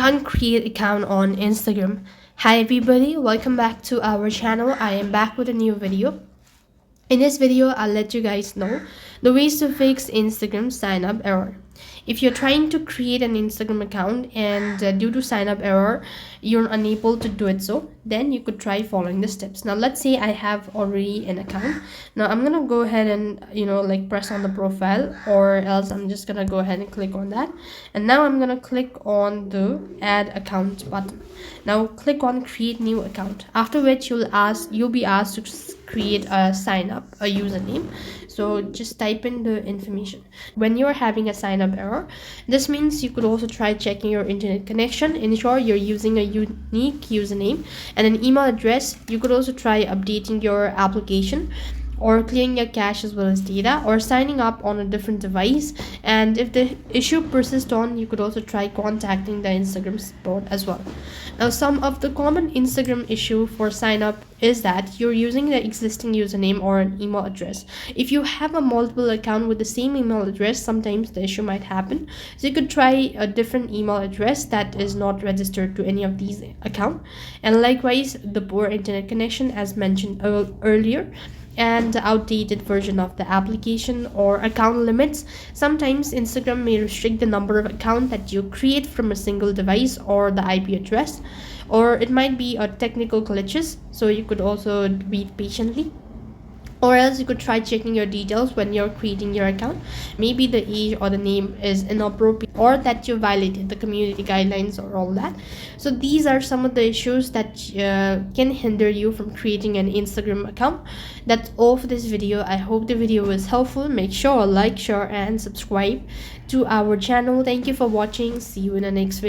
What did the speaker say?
can't create account on Instagram. Hi everybody, welcome back to our channel. I am back with a new video. In this video, I'll let you guys know the ways to fix Instagram sign up error. If you're trying to create an Instagram account and due to sign up error, you're unable to do it so, then you could try following the steps. Now, let's say I have already an account. Now, I'm going to go ahead and, press on the profile, or else I'm just going to go ahead and click on that. And now I'm going to click on the add account button. Now, click on create new account, after which you'll be asked to create a sign up, a username. So just type in the information. When you're having a sign up error, this means you could also try checking your internet connection, ensure you're using a unique username and an email address. You could also try updating your application, or clearing your cache as well as data, or signing up on a different device. And if the issue persists on, you could also try contacting the Instagram support as well. Now, some of the common Instagram issue for sign up is that you're using the existing username or an email address. If you have a multiple account with the same email address, sometimes the issue might happen. So you could try a different email address that is not registered to any of these accounts. And likewise, the poor internet connection as mentioned earlier, and the outdated version of the application or account limits. Sometimes Instagram may restrict the number of accounts that you create from a single device or the IP address, or it might be a technical glitches, so you could also wait patiently. Or else you could try checking your details when you're creating your account. Maybe the age or the name is inappropriate, or that you violated the community guidelines or all that. So these are some of the issues that can hinder you from creating an Instagram account. That's all for this video. I hope the video was helpful. Make sure to like, share and subscribe to our channel. Thank you for watching. See you in the next video.